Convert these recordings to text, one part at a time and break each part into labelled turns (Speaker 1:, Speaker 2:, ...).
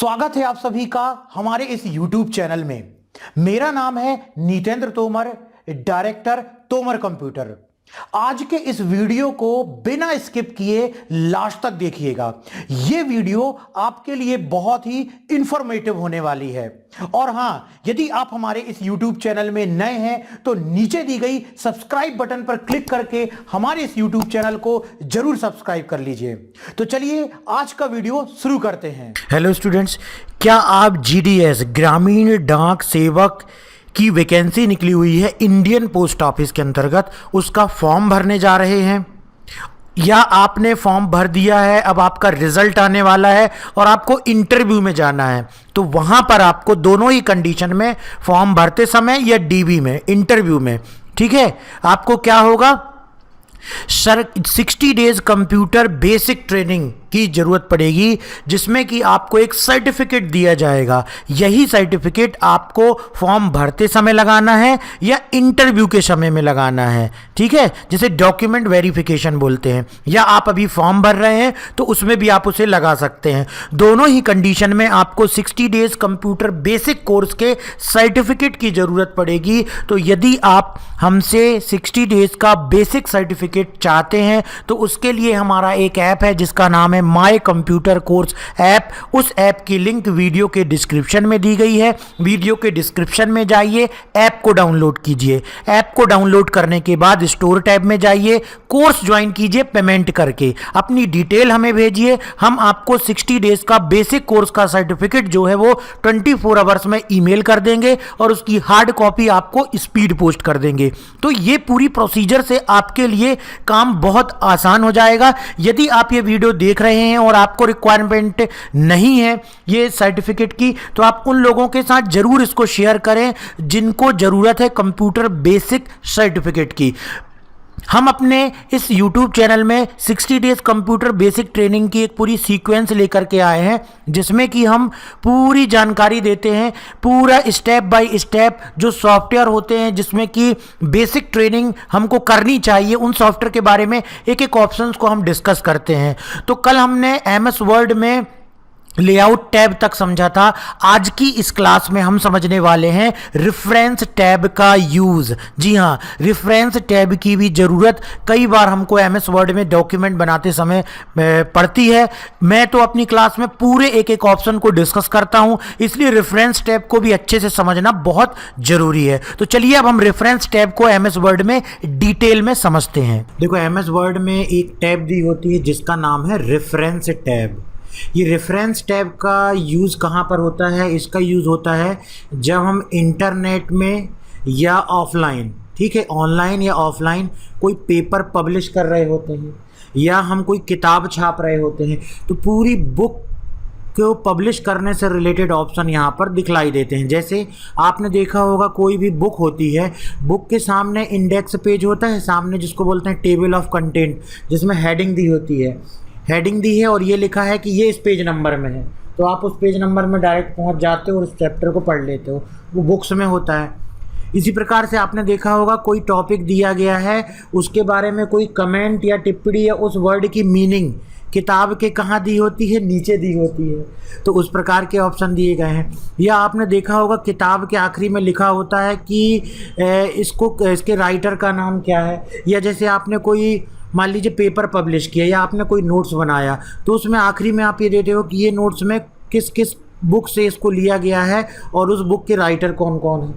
Speaker 1: स्वागत है आप सभी का हमारे इस YouTube चैनल में। मेरा नाम है नीतेंद्र तोमर, डायरेक्टर तोमर कंप्यूटर। आज के इस वीडियो को बिना स्किप किए लास्ट तक देखिएगा। यह वीडियो आपके लिए बहुत ही इंफॉर्मेटिव होने वाली है। और हां, यदि आप हमारे इस YouTube चैनल में नए हैं तो नीचे दी गई सब्सक्राइब बटन पर क्लिक करके हमारे इस YouTube चैनल को जरूर सब्सक्राइब कर लीजिए। तो चलिए आज का वीडियो शुरू करते हैं।
Speaker 2: हेलो स्टूडेंट्स, क्या आप GDS ग्रामीण डाक सेवक की वैकेंसी निकली हुई है इंडियन पोस्ट ऑफिस के अंतर्गत, उसका फॉर्म भरने जा रहे हैं, या आपने फॉर्म भर दिया है, अब आपका रिजल्ट आने वाला है और आपको इंटरव्यू में जाना है? तो वहां पर आपको दोनों ही कंडीशन में, फॉर्म भरते समय या DB में, इंटरव्यू में, ठीक है, आपको क्या होगा, sir 60 days computer basic training की जरूरत पड़ेगी, जिसमें कि आपको एक सर्टिफिकेट दिया जाएगा। यही सर्टिफिकेट आपको फॉर्म भरते समय लगाना है या इंटरव्यू के समय में लगाना है, ठीक है, जिसे डॉक्यूमेंट वेरिफिकेशन बोलते हैं। या आप अभी फॉर्म भर रहे हैं तो उसमें भी आप उसे लगा सकते हैं। दोनों ही कंडीशन में आपको 60 डेज कंप्यूटर बेसिक कोर्स के सर्टिफिकेट की जरूरत पड़ेगी। तो यदि आप हमसे 60 डेज का बेसिक सर्टिफिकेट चाहते हैं तो उसके लिए हमारा एक ऐप है जिसका नाम है माय कंप्यूटर कोर्स ऐप। उस ऐप की लिंक वीडियो के डिस्क्रिप्शन में दी गई है। वीडियो के डिस्क्रिप्शन में जाइए, ऐप को डाउनलोड कीजिए। ऐप को डाउनलोड करने के बाद स्टोर टैब में जाइए, कोर्स ज्वाइन कीजिए पेमेंट करके, अपनी डिटेल हमें भेजिए। हम आपको 60 डेज का बेसिक कोर्स का सर्टिफिकेट जो है वो 24 आवर्स में ईमेल कर देंगे और उसकी हार्ड कॉपी आपको स्पीड पोस्ट कर देंगे। तो ये पूरी प्रोसीजर से आपके लिए काम बहुत आसान हो जाएगा। यदि आप ये वीडियो देख रहे हैं और आपको रिक्वायरमेंट नहीं है ये सर्टिफिकेट की, तो आप उन लोगों के साथ जरूर इसको शेयर करें जिनको जरूरत है कंप्यूटर बेसिक सर्टिफिकेट की। हम अपने इस YouTube चैनल में 60 डेज कंप्यूटर बेसिक ट्रेनिंग की एक पूरी सीक्वेंस लेकर के आए हैं, जिसमें कि हम पूरी जानकारी देते हैं, पूरा स्टेप बाय स्टेप जो सॉफ्टवेयर होते हैं जिसमें कि बेसिक ट्रेनिंग हमको करनी चाहिए, उन सॉफ्टवेयर के बारे में एक एक ऑप्शंस को हम डिस्कस करते हैं। तो कल हमने MS वर्ड में लेआउट टैब तक समझा था। आज की इस क्लास में हम समझने वाले हैं रेफरेंस टैब का यूज। जी हाँ, रेफरेंस टैब की भी जरूरत कई बार हमको MS वर्ड में डॉक्यूमेंट बनाते समय पड़ती है। मैं तो अपनी क्लास में पूरे एक एक ऑप्शन को डिस्कस करता हूं, इसलिए रेफरेंस टैब को भी अच्छे से समझना बहुत जरूरी है। तो चलिए अब हम रेफरेंस टैब को MS वर्ड में डिटेल में समझते हैं। देखो, MS वर्ड में एक टैब दी होती है जिसका नाम है रेफरेंस टैब। ये रेफरेंस टैब का यूज़ कहाँ पर होता है? इसका यूज़ होता है जब हम इंटरनेट में या ऑफलाइन, ठीक है, ऑनलाइन या ऑफलाइन कोई पेपर पब्लिश कर रहे होते हैं या हम कोई किताब छाप रहे होते हैं, तो पूरी बुक को पब्लिश करने से रिलेटेड ऑप्शन यहाँ पर दिखलाई देते हैं। जैसे आपने देखा होगा कोई भी बुक होती है, बुक के सामने इंडेक्स पेज होता है, सामने जिसको बोलते हैं टेबल ऑफ कंटेंट, जिसमें हेडिंग दी होती है, हेडिंग दी है और ये लिखा है कि ये इस पेज नंबर में है, तो आप उस पेज नंबर में डायरेक्ट पहुंच जाते हो और उस चैप्टर को पढ़ लेते हो। वो बुक्स में होता है। इसी प्रकार से आपने देखा होगा कोई टॉपिक दिया गया है, उसके बारे में कोई कमेंट या टिप्पणी या उस वर्ड की मीनिंग किताब के कहाँ दी होती है? नीचे दी होती है। तो उस प्रकार के ऑप्शन दिए गए हैं। या आपने देखा होगा किताब के आखिरी में लिखा होता है कि इसके राइटर का नाम क्या है। या जैसे आपने कोई मान लीजिए पेपर पब्लिश किया या आपने कोई नोट्स बनाया, तो उसमें आखिरी में आप ये देते हो कि ये नोट्स में किस किस बुक से इसको लिया गया है और उस बुक के राइटर कौन कौन है,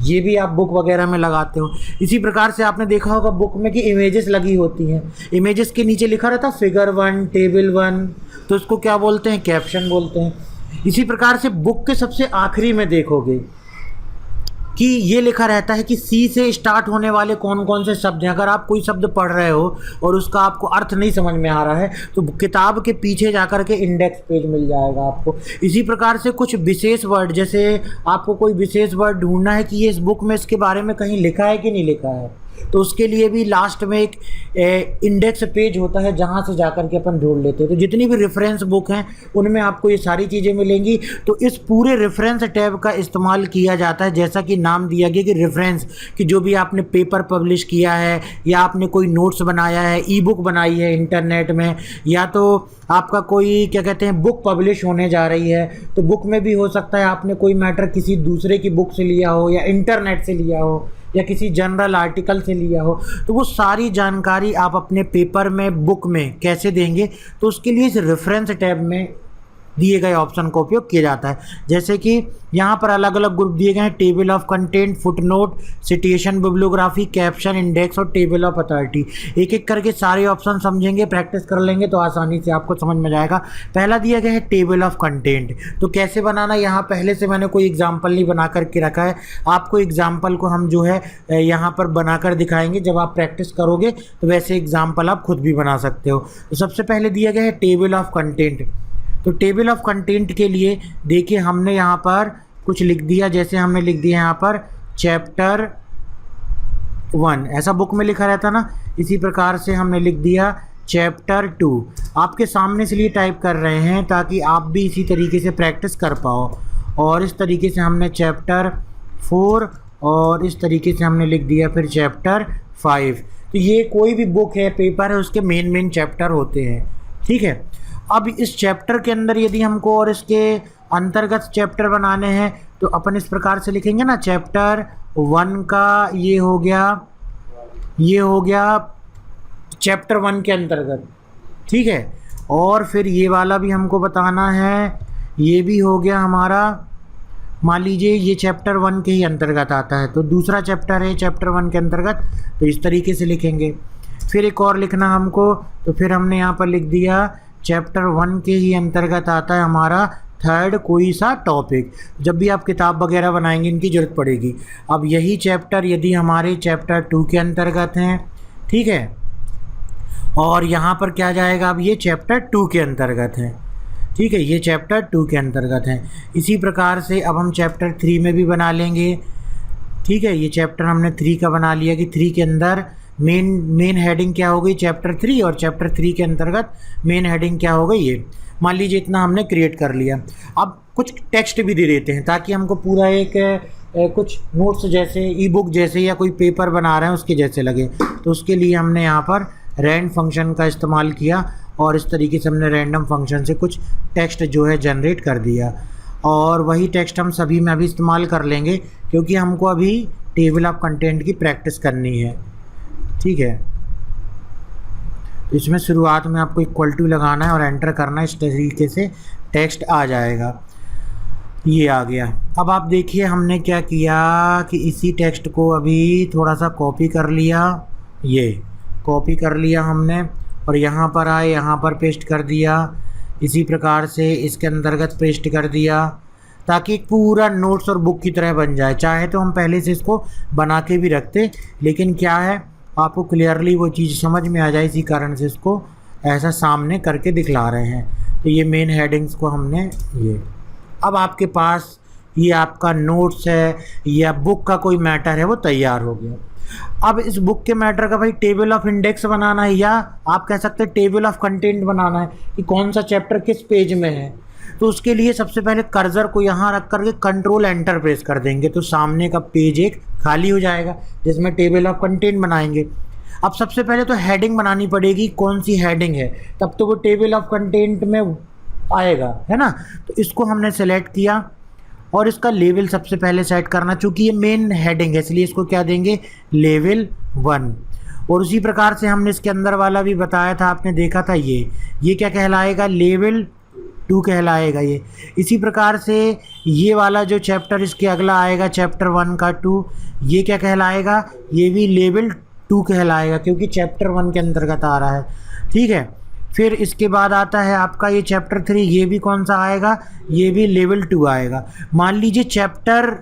Speaker 2: ये भी आप बुक वगैरह में लगाते हो। इसी प्रकार से आपने देखा होगा बुक में कि इमेजेस लगी होती हैं, इमेजेस के नीचे लिखा रहता फिगर 1, टेबल 1, तो उसको क्या बोलते हैं? कैप्शन बोलते हैं। इसी प्रकार से बुक के सबसे आखिरी में देखोगे कि ये लिखा रहता है कि C से स्टार्ट होने वाले कौन कौन से शब्द हैं। अगर आप कोई शब्द पढ़ रहे हो और उसका आपको अर्थ नहीं समझ में आ रहा है तो किताब के पीछे जाकर के इंडेक्स पेज मिल जाएगा आपको। इसी प्रकार से कुछ विशेष वर्ड, जैसे आपको कोई विशेष वर्ड ढूंढना है कि ये इस बुक में इसके बारे में कहीं लिखा है कि नहीं लिखा है, तो उसके लिए भी लास्ट में एक इंडेक्स पेज होता है जहाँ से जाकर के अपन ढूंढ लेते हैं। तो जितनी भी रेफरेंस बुक हैं उनमें आपको ये सारी चीज़ें मिलेंगी। तो इस पूरे रेफरेंस टैब का इस्तेमाल किया जाता है, जैसा कि नाम दिया गया कि रेफरेंस, कि जो भी आपने पेपर पब्लिश किया है या आपने कोई नोट्स बनाया है, ई बुक बनाई है इंटरनेट में, या तो आपका कोई क्या कहते हैं बुक पब्लिश होने जा रही है, तो बुक में भी हो सकता है आपने कोई मैटर किसी दूसरे की बुक से लिया हो या इंटरनेट से लिया हो या किसी जनरल आर्टिकल से लिया हो, तो वो सारी जानकारी आप अपने पेपर में, बुक में कैसे देंगे, तो उसके लिए इस रेफरेंस टैब में दिए गए ऑप्शन का उपयोग किया जाता है। जैसे कि यहाँ पर अलग अलग ग्रुप दिए गए हैं, table of content, footnote, citation, bibliography, caption, index और टेबल ऑफ अथॉरिटी। एक एक करके सारे ऑप्शन समझेंगे, प्रैक्टिस कर लेंगे तो आसानी से आपको समझ में जाएगा। पहला दिया गया है टेबल ऑफ कंटेंट। तो कैसे बनाना, यहाँ पहले से मैंने कोई एग्जाम्पल नहीं बना करके रखा है, आपको एग्जाम्पल को हम जो है यहाँ पर बनाकर दिखाएंगे। जब आप प्रैक्टिस करोगे तो वैसे एग्जाम्पल आप खुद भी बना सकते हो। तो सबसे पहले दिया गया है टेबल ऑफ कंटेंट। तो टेबल ऑफ कंटेंट के लिए देखिए हमने यहाँ पर कुछ लिख दिया, जैसे हमने लिख दिया यहाँ पर चैप्टर 1, ऐसा बुक में लिखा रहता ना, इसी प्रकार से हमने लिख दिया चैप्टर 2। आपके सामने से लिए टाइप कर रहे हैं ताकि आप भी इसी तरीके से प्रैक्टिस कर पाओ। और इस तरीके से हमने चैप्टर 4 और इस तरीके से हमने लिख दिया फिर चैप्टर 5। तो ये कोई भी बुक है, पेपर है, उसके मेन चैप्टर होते हैं, ठीक है। अब इस चैप्टर के अंदर यदि हमको और इसके अंतर्गत चैप्टर बनाने हैं तो अपन इस प्रकार से लिखेंगे ना, चैप्टर 1 का ये हो गया चैप्टर 1 के अंतर्गत, ठीक है। और फिर ये वाला भी हमको बताना है, ये भी हो गया हमारा, मान लीजिए ये चैप्टर 1 के ही अंतर्गत आता है, तो दूसरा चैप्टर है चैप्टर 1 के अंतर्गत, तो इस तरीके से लिखेंगे। फिर एक और लिखना हमको, तो फिर हमने यहाँ पर लिख दिया चैप्टर 1 के ही अंतर्गत आता है हमारा थर्ड कोई सा टॉपिक। जब भी आप किताब वगैरह बनाएंगे इनकी ज़रूरत पड़ेगी। अब यही चैप्टर यदि हमारे चैप्टर 2 के अंतर्गत हैं, ठीक है, और यहाँ पर क्या जाएगा, अब ये चैप्टर 2 के अंतर्गत है, ठीक है, ये चैप्टर 2 के अंतर्गत है। इसी प्रकार से अब हम चैप्टर 3 में भी बना लेंगे, ठीक है। ये चैप्टर हमने 3 का बना लिया कि 3 के अंदर मेन हेडिंग क्या हो गई चैप्टर 3, और चैप्टर 3 के अंतर्गत मेन हेडिंग क्या हो गई ये। मान लीजिए इतना हमने क्रिएट कर लिया। अब कुछ टेक्स्ट भी दे देते हैं ताकि हमको पूरा एक कुछ नोट्स जैसे, ई बुक जैसे या कोई पेपर बना रहे हैं उसके जैसे लगे। तो उसके लिए हमने यहाँ पर रैंड फंक्शन का इस्तेमाल किया और इस तरीके से हमने रैंडम फंक्शन से कुछ टेक्स्ट जो है जनरेट कर दिया। और वही टेक्स्ट हम सभी में अभी इस्तेमाल कर लेंगे क्योंकि हमको अभी टेबल ऑफ कंटेंट की प्रैक्टिस करनी है, ठीक है। तो इसमें शुरुआत में आपको इक्वल टू लगाना है और एंटर करना है, इस तरीके से टेक्स्ट आ जाएगा। ये आ गया। अब आप देखिए हमने क्या किया कि इसी टेक्स्ट को अभी थोड़ा सा कॉपी कर लिया, ये कॉपी कर लिया हमने और यहाँ पर आए, यहाँ पर पेस्ट कर दिया, इसी प्रकार से इसके अंतर्गत पेस्ट कर दिया ताकि एक पूरा नोट्स और बुक की तरह बन जाए। चाहे तो हम पहले से इसको बना के भी रखते, लेकिन क्या है आपको क्लियरली वो चीज़ समझ में आ जाए, इसी कारण से इसको ऐसा सामने करके दिखला रहे हैं। तो ये मेन हेडिंग्स को हमने ये, अब आपके पास ये आपका नोट्स है या बुक का कोई मैटर है वो तैयार हो गया। अब इस बुक के मैटर का भाई टेबल ऑफ इंडेक्स बनाना है या आप कह सकते हैं टेबल ऑफ कंटेंट बनाना है कि कौन सा चैप्टर किस पेज में है। तो उसके लिए सबसे पहले कर्सर को यहाँ रख करके कंट्रोल एंटर प्रेस कर देंगे तो सामने का पेज एक खाली हो जाएगा जिसमें टेबल ऑफ कंटेंट बनाएंगे। अब सबसे पहले तो हेडिंग बनानी पड़ेगी, कौन सी हेडिंग है, तब तो वो टेबल ऑफ कंटेंट में आएगा, है ना। तो इसको हमने सेलेक्ट किया और इसका लेवल सबसे पहले सेट करना, चूँकि ये मेन हेडिंग है इसलिए इसको क्या देंगे, लेवल 1। और उसी प्रकार से हमने इसके अंदर वाला भी बताया था, आपने देखा था, ये क्या कहलाएगा, लेवल 2 कहलाएगा ये। इसी प्रकार से ये वाला जो चैप्टर इसके अगला आएगा चैप्टर 1 का 2, ये क्या कहलाएगा, ये भी लेवल 2 कहलाएगा क्योंकि चैप्टर 1 के अंतर्गत आ रहा है, ठीक है। फिर इसके बाद आता है आपका ये चैप्टर 3, ये भी कौन सा आएगा, ये भी लेवल 2 आएगा। मान लीजिए चैप्टर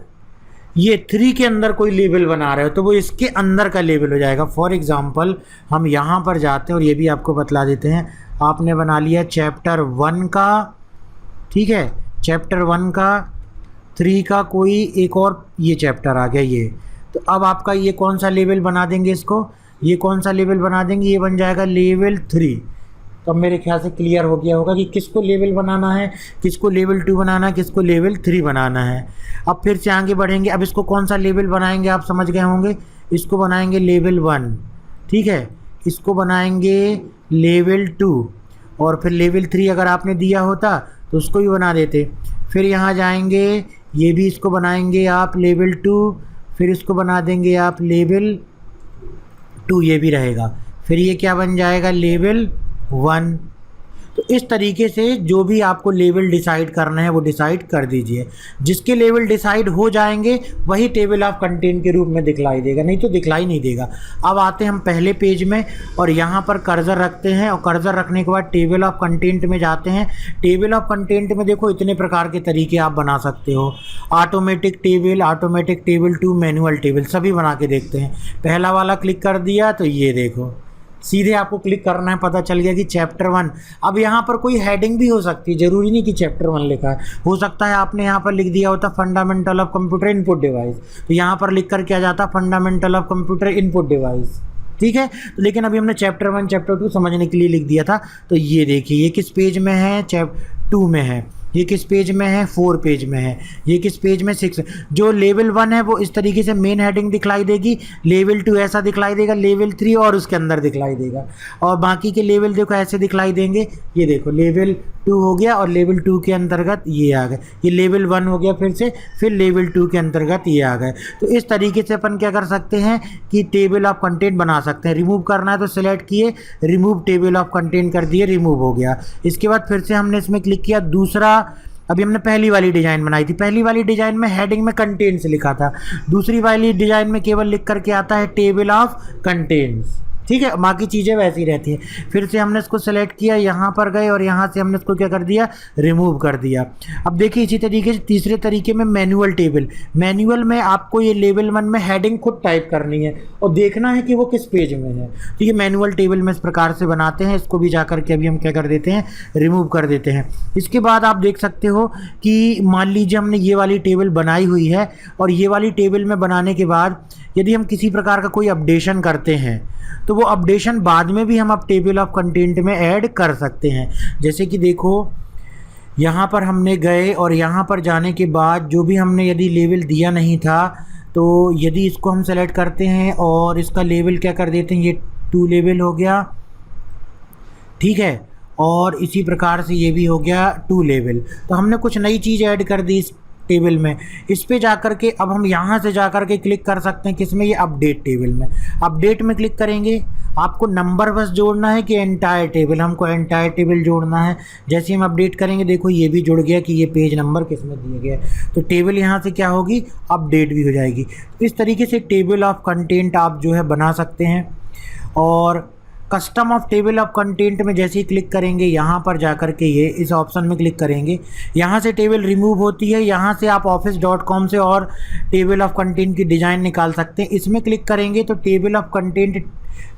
Speaker 2: ये 3 के अंदर कोई लेवल बना रहे हो तो वो इसके अंदर का लेवल हो जाएगा। फॉर एग्ज़ाम्पल हम यहाँ पर जाते हैं और ये भी आपको बतला देते हैं, आपने बना लिया चैप्टर 1 का, ठीक है, चैप्टर 1 का 3 का कोई एक और ये चैप्टर आ गया ये, तो अब आपका ये कौन सा लेवल बना देंगे, इसको ये कौन सा लेवल बना देंगे, ये बन जाएगा लेवल 3। तो अब मेरे ख्याल से क्लियर हो गया होगा कि किसको लेवल बनाना है, किसको लेवल 2 बनाना है, किसको लेवल 3 बनाना है। अब फिर से आगे बढ़ेंगे। अब इसको कौन सा लेवल बनाएंगे, आप समझ गए होंगे, इसको बनाएंगे लेवल 1, ठीक है, इसको बनाएंगे लेवल 2, और फिर लेवल 3 अगर आपने दिया होता तो उसको भी बना देते। फिर यहाँ जाएंगे, ये भी इसको बनाएंगे आप लेवल 2, फिर इसको बना देंगे आप लेवल 2, ये भी रहेगा। फिर ये क्या बन जाएगा, लेवल 1। तो इस तरीके से जो भी आपको लेवल डिसाइड करना है वो डिसाइड कर दीजिए। जिसके लेवल डिसाइड हो जाएंगे वही टेबल ऑफ कंटेंट के रूप में दिखलाई देगा, नहीं तो दिखलाई नहीं देगा। अब आते हैं हम पहले पेज में और यहाँ पर कर्सर रखते हैं, और कर्सर रखने के बाद टेबल ऑफ कंटेंट में जाते हैं। टेबल ऑफ कंटेंट में देखो इतने प्रकार के तरीके आप बना सकते हो, ऑटोमेटिक टेबल 2, मैनुअल टेबल, सभी बना के देखते हैं। पहला वाला क्लिक कर दिया तो ये देखो सीधे आपको क्लिक करना है, पता चल गया कि चैप्टर 1। अब यहाँ पर कोई हेडिंग भी हो सकती है, ज़रूरी नहीं कि चैप्टर 1 लिखा है, हो सकता है आपने यहाँ पर लिख दिया होता fundamental of computer input device, तो यहाँ पर लिख कर क्या जाता fundamental of computer input device, ठीक है। तो लेकिन अभी हमने चैप्टर 1 चैप्टर 2 समझने के लिए लिख दिया था। तो ये देखिए ये किस पेज में है, चैप्टर 2 में है, ये किस पेज में है, 4 पेज में है, ये किस पेज में, 6। जो लेवल 1 है वो इस तरीके से मेन हेडिंग दिखलाई देगी, लेवल 2 ऐसा दिखलाई देगा, लेवल 3 और उसके अंदर दिखलाई देगा, और बाकी के लेवल देखो ऐसे दिखलाई देंगे। ये देखो लेवल 2 हो गया और लेवल 2 के अंतर्गत ये आ गए, ये लेवल 1 हो गया फिर लेवल 2 के अंतर्गत ये आ गए। तो इस तरीके से अपन क्या कर सकते हैं कि टेबल ऑफ कंटेंट बना सकते हैं। रिमूव करना है तो सिलेक्ट किए, रिमूव टेबल ऑफ कंटेंट कर दिए, रिमूव हो गया। इसके बाद फिर से हमने इसमें क्लिक किया, दूसरा अभी हमने पहली वाली डिज़ाइन बनाई थी, पहली वाली डिज़ाइन में हेडिंग में कंटेंट्स लिखा था, दूसरी वाली डिज़ाइन में केवल लिख करके आता है टेबल ऑफ कंटेंट्स, ठीक है, बाकी चीज़ें वैसी रहती हैं। फिर से हमने इसको सेलेक्ट किया, यहाँ पर गए और यहाँ से हमने इसको क्या कर दिया, रिमूव कर दिया। अब देखिए इसी तरीके से तीसरे तरीके में मैनुअल टेबल, मैनुअल में आपको ये लेवल 1 में हेडिंग खुद टाइप करनी है और देखना है कि वो किस पेज में है। तो ये मैनुअल टेबल में इस प्रकार से बनाते हैं। इसको भी जा कर के अभी हम क्या कर देते हैं, रिमूव कर देते हैं। इसके बाद आप देख सकते हो कि मान लीजिए हमने ये वाली टेबल बनाई हुई है और ये वाली टेबल में बनाने के बाद यदि हम किसी प्रकार का कोई अपडेशन करते हैं तो वो अपडेशन बाद में भी हम अब टेबल ऑफ कंटेंट में ऐड कर सकते हैं। जैसे कि देखो यहाँ पर हमने गए और यहाँ पर जाने के बाद जो भी हमने यदि लेवल दिया नहीं था तो यदि इसको हम सेलेक्ट करते हैं और इसका लेवल क्या कर देते हैं, ये 2 लेवल हो गया, ठीक है, और इसी प्रकार से ये भी हो गया 2 लेवल। तो हमने कुछ नई चीज़ ऐड कर दी इस टेबल में। इस पे जाकर के अब हम यहाँ से जाकर के क्लिक कर सकते हैं किसमें, ये अपडेट टेबल में। अपडेट में क्लिक करेंगे, आपको नंबर बस जोड़ना है कि एंटायर टेबल, हमको एंटायर टेबल जोड़ना है। जैसे हम अपडेट करेंगे देखो ये भी जुड़ गया कि ये पेज नंबर किसमें दिए गए, तो टेबल यहाँ से क्या होगी, अपडेट भी हो जाएगी। इस तरीके से टेबल ऑफ कंटेंट आप जो है बना सकते हैं। और custom of table of content में जैसे ही क्लिक करेंगे यहाँ पर जाकर के ये इस ऑप्शन में क्लिक करेंगे, यहाँ से टेबल रिमूव होती है, यहाँ से आप office.com से और टेबल ऑफ कंटेंट की डिज़ाइन निकाल सकते हैं। इसमें क्लिक करेंगे तो टेबल ऑफ कंटेंट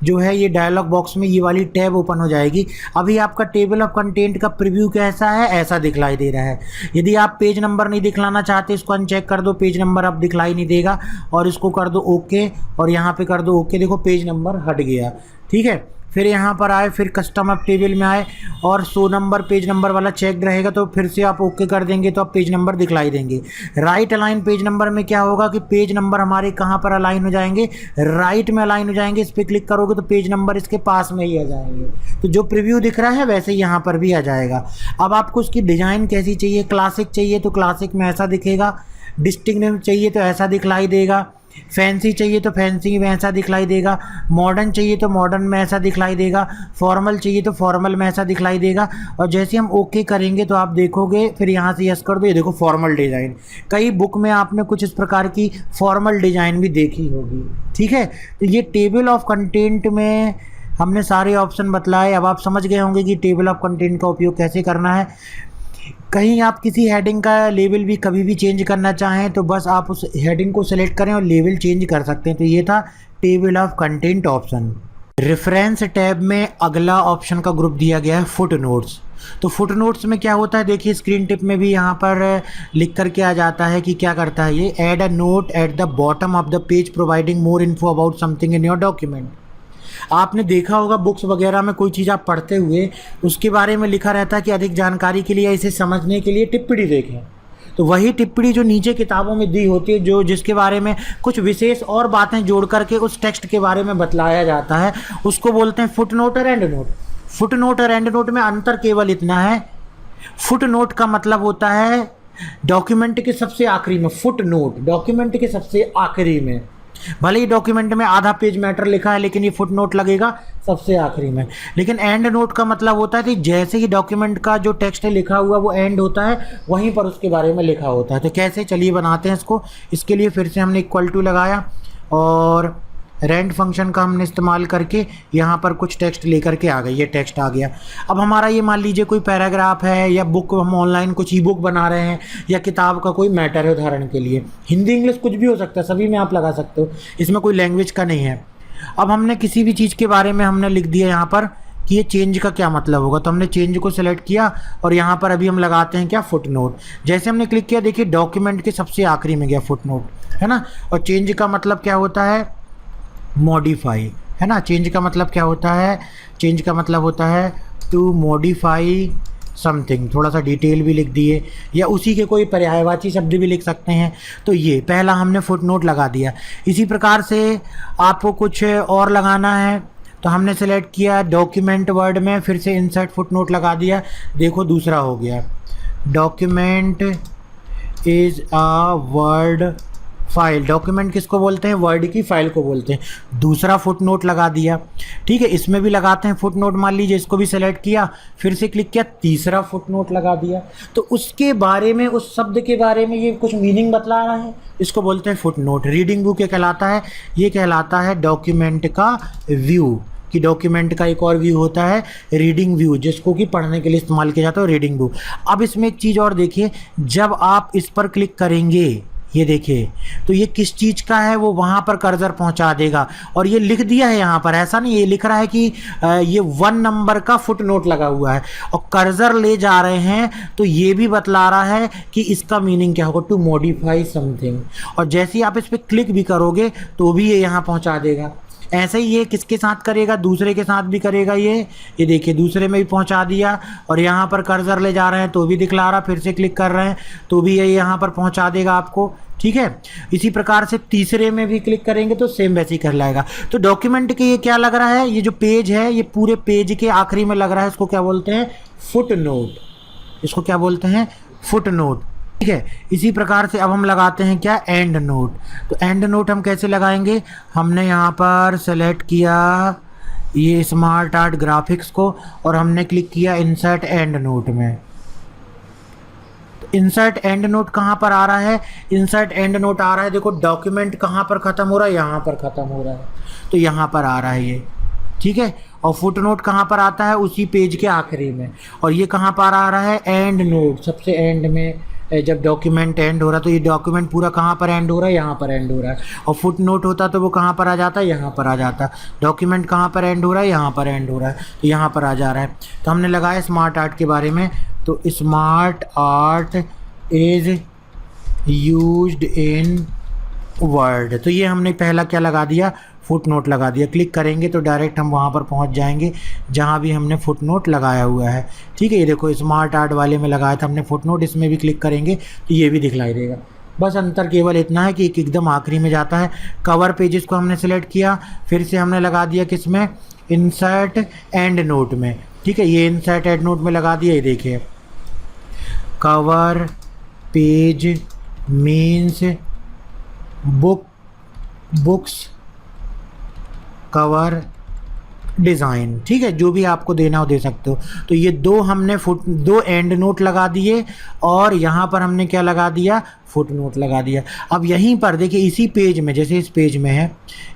Speaker 2: जो है ये डायलॉग बॉक्स में ये वाली टैब ओपन हो जाएगी। अभी आपका टेबल ऑफ कंटेंट का प्रीव्यू कैसा है, ऐसा दिखलाई दे रहा है। यदि आप पेज नंबर नहीं दिखलाना चाहते इसको अनचेक कर दो, पेज नंबर अब दिखलाई नहीं देगा, और इसको कर दो ओके और यहाँ पे कर दो ओके, देखो पेज नंबर हट गया, ठीक है। फिर यहाँ पर आए, फिर कस्टम ऑफ टेबल में आए और 100 नंबर पेज नंबर वाला चेक रहेगा तो फिर से आप ओके कर देंगे तो आप पेज नंबर दिखलाई देंगे। राइट अलाइन पेज नंबर में क्या होगा कि पेज नंबर हमारे कहाँ पर अलाइन हो जाएंगे, राइट में अलाइन हो जाएंगे। इस पर क्लिक करोगे तो पेज नंबर इसके पास में ही आ जाएंगे, तो जो प्रीव्यू दिख रहा है वैसे ही यहाँ पर भी आ जाएगा। अब आपको उसकी डिज़ाइन कैसी चाहिए, क्लासिक चाहिए तो क्लासिक में ऐसा दिखेगा, डिस्टिंक्टिव चाहिए तो ऐसा दिखलाई देगा, फैंसी चाहिए तो फैंसी में ऐसा दिखलाई देगा, मॉडर्न चाहिए तो मॉडर्न में ऐसा दिखलाई देगा, फॉर्मल चाहिए तो फॉर्मल में ऐसा दिखलाई देगा। और जैसे हम ओके करेंगे तो आप देखोगे, फिर यहाँ से यस कर दो, ये देखो फॉर्मल डिज़ाइन। कई बुक में आपने कुछ इस प्रकार की फॉर्मल डिज़ाइन भी देखी होगी, ठीक है। तो ये टेबल ऑफ कंटेंट में हमने सारे ऑप्शन बतलाए। अब आप समझ गए होंगे कि टेबल ऑफ कंटेंट का उपयोग कैसे करना है। कहीं आप किसी हेडिंग का लेवल भी कभी भी चेंज करना चाहें तो बस आप उस हेडिंग को सेलेक्ट करें और लेवल चेंज कर सकते हैं। तो ये था table of content option. Reference tab में अगला ऑप्शन का ग्रुप दिया गया है फुट नोट्स। तो फुट नोट्स में क्या होता है, देखिए स्क्रीन टिप में भी यहाँ पर लिख करके आ जाता है कि क्या करता है ये, add a note at the bottom of the page providing more info about something in your document. आपने देखा होगा बुक्स वगैरह में कोई चीज़ आप पढ़ते हुए उसके बारे में लिखा रहता है कि अधिक जानकारी के लिए या इसे समझने के लिए टिप्पणी देखें। तो वही टिप्पणी जो नीचे किताबों में दी होती है, जो जिसके बारे में कुछ विशेष और बातें जोड़ करके उस टेक्स्ट के बारे में बतलाया जाता है, उसको बोलते हैं फुट नोट और एंड नोट। फुट नोट और एंड नोट में अंतर केवल इतना है, फुट नोट का मतलब होता है डॉक्यूमेंट के सबसे आखिरी में, फुट नोट डॉक्यूमेंट के सबसे आखिरी में। भले ही डॉक्यूमेंट में आधा पेज मैटर लिखा है लेकिन ये फुट नोट लगेगा सबसे आखिरी में। लेकिन एंड नोट का मतलब होता है कि जैसे ही डॉक्यूमेंट का जो टेक्स्ट है लिखा हुआ वो एंड होता है, वहीं पर उसके बारे में लिखा होता है। तो कैसे, चलिए बनाते हैं इसको। इसके लिए फिर से हमने इक्वल टू लगाया और रेंड फंक्शन का हमने इस्तेमाल करके यहाँ पर कुछ टेक्स्ट लेकर के आ गए, ये टेक्स्ट आ गया। अब हमारा ये मान लीजिए कोई पैराग्राफ है या बुक, हम ऑनलाइन कुछ ई बुक बना रहे हैं या किताब का कोई मैटर है, उदाहरण के लिए हिंदी इंग्लिश कुछ भी हो सकता है, सभी में आप लगा सकते हो, इसमें कोई लैंग्वेज का नहीं है। अब हमने किसी भी चीज़ के बारे में हमने लिख दिया यहाँ पर कि ये चेंज का क्या मतलब होगा, तो हमने चेंज को सिलेक्ट किया और यहाँ पर अभी हम लगाते हैं क्या, फुट नोट। जैसे हमने क्लिक किया देखिए डॉक्यूमेंट के सबसे आखिरी में गया फुट नोट, है ना। और चेंज का मतलब क्या होता है, मॉडिफाई, है ना। चेंज का मतलब क्या होता है, चेंज का मतलब होता है टू मॉडिफाई समथिंग। थोड़ा सा डिटेल भी लिख दिए या उसी के कोई पर्यायवाची शब्द भी लिख सकते हैं। तो ये पहला हमने फुट नोट लगा दिया। इसी प्रकार से आपको कुछ और लगाना है तो हमने सेलेक्ट किया डॉक्यूमेंट वर्ड में, फिर से इंसर्ट फुट नोट लगा दिया, देखो दूसरा हो गया, document is a word file. Document किसको बोलते हैं, वर्ड की फाइल को बोलते हैं। दूसरा फुट नोट लगा दिया, ठीक है। इसमें भी लगाते हैं फुट नोट, मान लीजिए इसको भी सेलेक्ट किया, फिर से क्लिक किया, तीसरा फुट नोट लगा दिया। तो उसके बारे में, उस शब्द के बारे में ये कुछ मीनिंग बतला रहा है, इसको बोलते हैं फुट नोट। रीडिंग व्यू क्या कहलाता है, ये कहलाता है डॉक्यूमेंट का व्यू, कि डॉक्यूमेंट का एक और व्यू होता है रीडिंग व्यू, जिसको कि पढ़ने के लिए इस्तेमाल किया जाता है, रीडिंग व्यू। अब इसमें एक चीज़ और देखिए, जब आप इस पर क्लिक करेंगे, ये देखिए, तो ये किस चीज़ का है वो वहाँ पर कर्सर पहुँचा देगा। और ये लिख दिया है यहाँ पर, ऐसा नहीं, ये लिख रहा है कि ये 1 नंबर का फुट नोट लगा हुआ है और कर्सर ले जा रहे हैं, तो ये भी बतला रहा है कि इसका मीनिंग क्या होगा, टू मॉडिफाई समथिंग। और जैसे ही आप इस पर क्लिक भी करोगे तो भी ये यहाँ पहुँचा देगा। ऐसे ही ये किसके साथ करेगा, दूसरे के साथ भी करेगा। ये देखिए दूसरे में भी पहुंचा दिया और यहाँ पर कर्सर ले जा रहे हैं तो भी दिखला रहा, फिर से क्लिक कर रहे हैं तो भी ये यहाँ पर पहुंचा देगा आपको, ठीक है। इसी प्रकार से तीसरे में भी क्लिक करेंगे तो सेम वैसे ही कर लाएगा। तो डॉक्यूमेंट के ये क्या लग रहा है, ये जो पेज है ये पूरे पेज के आखिरी में लग रहा है, इसको क्या बोलते हैं, फुट नोट। इसको क्या बोलते हैं, फुट नोट, ठीक है। इसी प्रकार से अब हम लगाते हैं क्या, एंड नोट। तो एंड नोट हम कैसे लगाएंगे, हमने यहाँ पर सेलेक्ट किया ये स्मार्ट आर्ट ग्राफिक्स को और हमने क्लिक किया इंसर्ट एंड नोट में। तो इंसर्ट एंड नोट कहाँ पर आ रहा है, इंसर्ट एंड नोट आ रहा है, देखो डॉक्यूमेंट कहाँ पर ख़त्म हो रहा है, यहाँ पर ख़त्म हो रहा है, तो यहाँ पर आ रहा है ये, ठीक है। और फुट नोट कहाँ पर आता है, उसी पेज के आखिरी में। और ये कहाँ पर आ रहा है, एंड नोट, सबसे एंड में। जब डॉक्यूमेंट एंड हो रहा है तो ये डॉक्यूमेंट पूरा कहाँ पर एंड हो रहा है, यहाँ पर एंड हो रहा है। और फुट नोट होता तो वो कहाँ पर आ जाता है, यहाँ पर आ जाता। डॉक्यूमेंट कहाँ पर एंड हो रहा है, यहाँ पर एंड हो रहा है, तो यहाँ पर आ जा रहा है। तो हमने लगाया स्मार्ट आर्ट के बारे में, तो smart art is used in word. तो ये हमने पहला क्या लगा दिया, फुट नोट लगा दिया। क्लिक करेंगे तो डायरेक्ट हम वहाँ पर पहुँच जाएंगे जहाँ भी हमने फुट नोट लगाया हुआ है, ठीक है। ये देखो स्मार्ट आर्ट वाले में लगाया था हमने फुट नोट, इसमें भी क्लिक करेंगे तो ये भी दिखलाई देगा। बस अंतर केवल इतना है कि एक एकदम आखिरी में जाता है। कवर पेजेस को हमने सेलेक्ट किया, फिर से हमने लगा दिया किस में, इंसर्ट एंड नोट में, ठीक है। ये इंसर्ट एंड नोट में लगा दिया, ये देखिए cover page means books cover design, ठीक है। जो भी आपको देना हो दे सकते हो। तो ये दो एंड नोट लगा दिए और यहाँ पर हमने क्या लगा दिया, फुट नोट लगा दिया। अब यहीं पर देखिए इसी पेज में, जैसे इस पेज में है,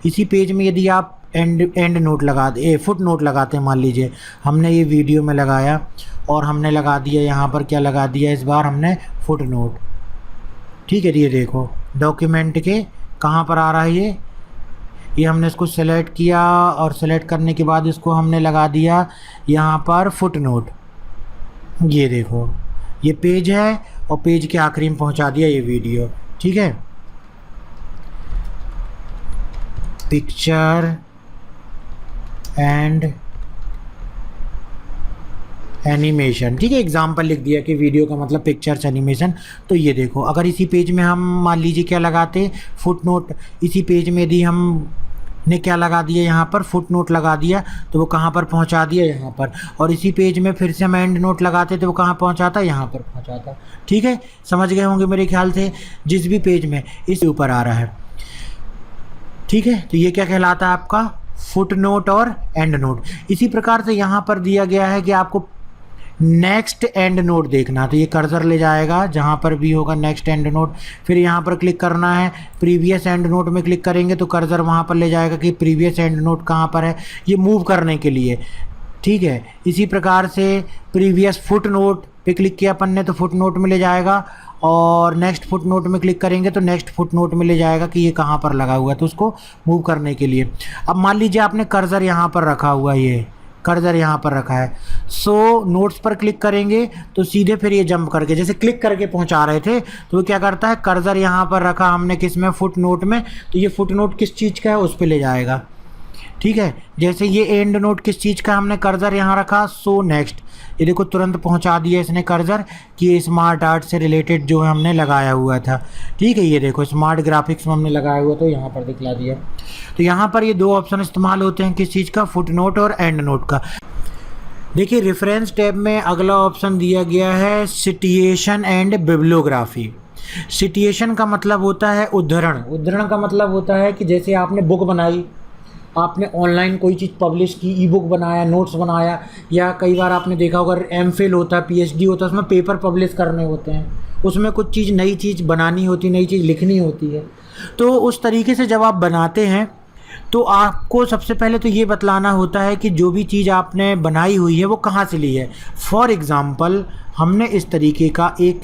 Speaker 2: इसी पेज में यदि आप एंड नोट लगा दे, फुट नोट लगाते हैं, मान लीजिए हमने ये वीडियो में लगाया और हमने लगा दिया यहाँ पर क्या लगा दिया, इस बार हमने फुट नोट, ठीक है। ये देखो डॉक्यूमेंट के कहाँ पर आ रहा है, ये हमने इसको सेलेक्ट किया और सेलेक्ट करने के बाद इसको हमने लगा दिया यहाँ पर फुट नोट। ये देखो ये पेज है और पेज के आखिरी में पहुँचा दिया ये वीडियो। ठीक है, पिक्चर एंड एनिमेशन। ठीक है, एग्जाम्पल लिख दिया कि वीडियो का मतलब पिक्चर्स एनिमेशन। तो ये देखो अगर इसी पेज में हम मान लीजिए क्या लगाते फुट नोट, इसी पेज में यदि हम ने क्या लगा दिया यहाँ पर फुट नोट लगा दिया तो वो कहाँ पर पहुँचा दिया यहाँ पर, और इसी पेज में फिर से हम एंड नोट लगाते तो वो कहाँ पहुँचाता यहाँ पर पहुँचाता। ठीक है, समझ गए होंगे मेरे ख्याल से, जिस भी पेज में इस ऊपर आ रहा है। ठीक है, तो ये क्या कहलाता है आपका फुट नोट और एंड नोट। इसी प्रकार से यहाँ पर दिया गया है कि आपको नेक्स्ट एंड नोट देखना, तो ये कर्सर ले जाएगा जहाँ पर भी होगा नेक्स्ट एंड नोट, फिर यहाँ पर क्लिक करना है। प्रीवियस एंड नोट में क्लिक करेंगे तो कर्सर वहाँ पर ले जाएगा कि प्रीवियस एंड नोट कहाँ पर है, ये मूव करने के लिए। ठीक है, इसी प्रकार से प्रीवियस फुट नोट पे क्लिक किया अपन ने तो फुट नोट में ले जाएगा, और नेक्स्ट फुट नोट में क्लिक करेंगे तो नेक्स्ट फुट नोट में ले जाएगा कि ये कहाँ पर लगा हुआ है, तो उसको मूव करने के लिए। अब मान लीजिए आपने कर्सर यहाँ पर रखा हुआ, ये कर्सर यहाँ पर रखा है, सो नोट्स पर क्लिक करेंगे तो सीधे फिर ये जंप करके जैसे क्लिक करके पहुँचा रहे थे तो वो क्या करता है, कर्सर यहाँ पर रखा हमने किस में फुट नोट में, तो ये फुट नोट किस चीज़ का है उस पर ले जाएगा। ठीक है, जैसे ये एंड नोट किस चीज़ का हमने कर्सर यहाँ रखा, सो नेक्स्ट, ये देखो तुरंत पहुँचा दिया इसने कर्सर कि ये स्मार्ट आर्ट से रिलेटेड जो है हमने लगाया हुआ था। ठीक है, ये देखो स्मार्ट ग्राफिक्स में हमने लगाया हुआ तो यहाँ पर दिखला दिया। तो यहाँ पर ये दो ऑप्शन इस्तेमाल होते हैं, किस चीज़ का, फुट नोट और एंड नोट का। देखिए रेफरेंस टैब में अगला ऑप्शन दिया गया है सिटिएशन एंड बिब्लियोग्राफी। सिटिएशन का मतलब होता है उद्धरण, उद्धरण का मतलब होता है कि जैसे आपने बुक बनाई, आपने ऑनलाइन कोई चीज़ पब्लिश की, ई बुक बनाया, नोट्स बनाया, या कई बार आपने देखा होगा एमफिल होता है, पीएचडी होता है, उसमें पेपर पब्लिश करने होते हैं, उसमें कुछ चीज़ नई चीज़ बनानी होती है, नई चीज़ लिखनी होती है। तो उस तरीके से जब आप बनाते हैं तो आपको सबसे पहले तो ये बतलाना होता है कि जो भी चीज़ आपने बनाई हुई है वो कहाँ से ली है। फॉर एग्ज़ाम्पल हमने इस तरीके का एक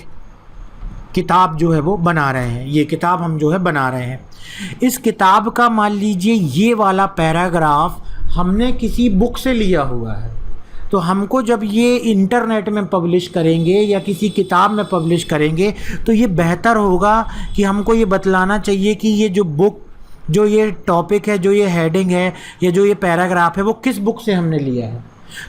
Speaker 2: किताब जो है वो बना रहे हैं, ये किताब हम जो है बना रहे हैं। इस किताब का मान लीजिए ये वाला पैराग्राफ हमने किसी बुक से लिया हुआ है, तो हमको जब ये इंटरनेट में पब्लिश करेंगे या किसी किताब में पब्लिश करेंगे तो ये बेहतर होगा कि हमको ये बतलाना चाहिए कि ये जो बुक, जो ये टॉपिक है, जो ये हेडिंग है या जो ये पैराग्राफ है वो किस बुक से हमने लिया है।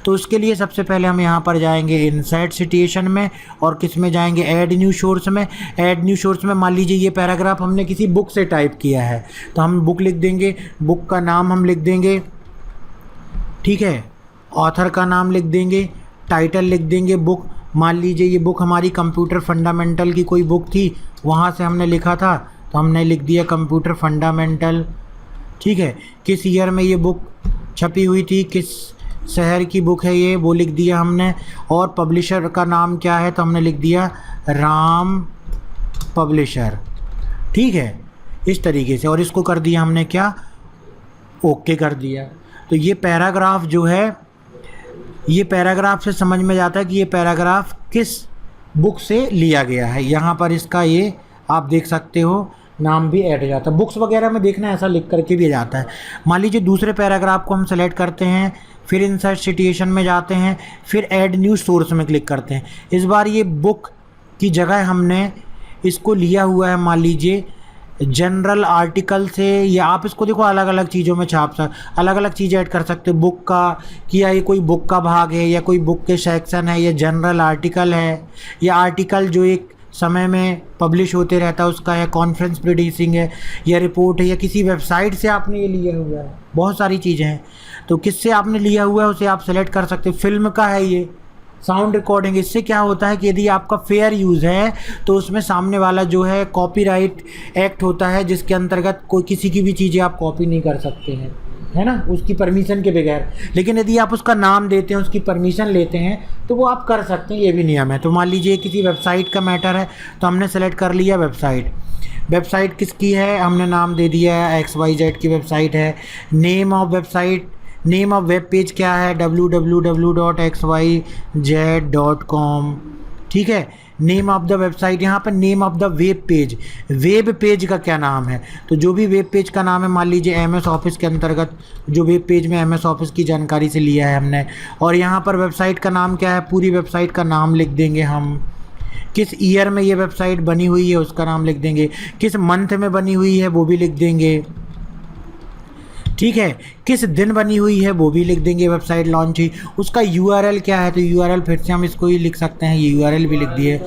Speaker 2: तो उसके लिए सबसे पहले हम यहाँ पर जाएंगे इनसाइड सिटिएशन में और किस में जाएंगे, ऐड न्यू सोर्स में। ऐड न्यू सोर्स में मान लीजिए ये पैराग्राफ हमने किसी बुक से टाइप किया है तो हम बुक लिख देंगे, बुक का नाम हम लिख देंगे। ठीक है, ऑथर का नाम लिख देंगे, टाइटल लिख देंगे बुक। मान लीजिए ये बुक हमारी कंप्यूटर फंडामेंटल की कोई बुक थी, वहाँ से हमने लिखा था तो हमने लिख दिया कंप्यूटर फंडामेंटल। ठीक है, किस ईयर में ये बुक छपी हुई थी, किस शहर की बुक है ये, वो लिख दिया हमने। और पब्लिशर का नाम क्या है तो हमने लिख दिया राम पब्लिशर। ठीक है, इस तरीके से, और इसको कर दिया हमने क्या, ओके कर दिया। तो ये पैराग्राफ जो है, ये पैराग्राफ से समझ में जाता है कि ये पैराग्राफ किस बुक से लिया गया है। यहाँ पर इसका ये आप देख सकते हो नाम भी ऐड हो जाता है, बुक्स वगैरह में देखना ऐसा लिख करके भी जाता है। मान लीजिए दूसरे पैराग्राफ को हम सेलेक्ट करते हैं, फिर इनसाइड सिटिएशन में जाते हैं, फिर ऐड न्यू सोर्स में क्लिक करते हैं। इस बार ये बुक की जगह हमने इसको लिया हुआ है मान लीजिए जनरल आर्टिकल से, या आप इसको देखो अलग अलग चीज़ों में छाप सकते, अलग अलग चीज़ ऐड कर सकते हो बुक का, कि या ये कोई बुक का भाग है या कोई बुक के सेक्शन है, या जनरल आर्टिकल है, या आर्टिकल जो एक समय में पब्लिश होते रहता है उसका, या कॉन्फ्रेंस प्रोड्यूसिंग है, या रिपोर्ट है, या किसी वेबसाइट से आपने ये लिया हुआ है। बहुत सारी चीज़ें हैं, तो किससे आपने लिया हुआ है उसे आप सेलेक्ट कर सकते हो। फिल्म का है ये, साउंड रिकॉर्डिंग। इससे क्या होता है कि यदि आपका फेयर यूज़ है तो उसमें सामने वाला जो है कॉपीराइट एक्ट होता है जिसके अंतर्गत कोई किसी की भी चीज़ें आप कॉपी नहीं कर सकते हैं, है ना, उसकी परमिशन के बगैर। लेकिन यदि आप उसका नाम देते हैं, उसकी परमिशन लेते हैं तो वो आप कर सकते हैं, ये भी नियम है। तो मान लीजिए किसी वेबसाइट का मैटर है तो हमने सेलेक्ट कर लिया वेबसाइट। वेबसाइट किसकी है, हमने नाम दे दिया है XYZ की वेबसाइट है। Name of website, name of web page क्या है, www.xyz.com। ठीक है, नेम ऑफ द वेबसाइट, यहाँ पर name of the web page का क्या नाम है। तो जो भी वेब पेज का नाम है, मान लीजिए एमएस ऑफिस के अंतर्गत जो वेब पेज में एमएस ऑफिस की जानकारी से लिया है हमने, और यहाँ पर वेबसाइट का नाम क्या है, पूरी वेबसाइट का नाम लिख देंगे हम। किस ईयर में ये वेबसाइट बनी हुई है उसका नाम लिख देंगे, किस मंथ में बनी हुई है वो भी लिख देंगे, ठीक है, किस दिन बनी हुई है वो भी लिख देंगे, वेबसाइट लॉन्च हुई। उसका यूआरएल क्या है, तो यूआरएल फिर से हम इसको ही लिख सकते हैं, ये यूआरएल भी लिख दिए।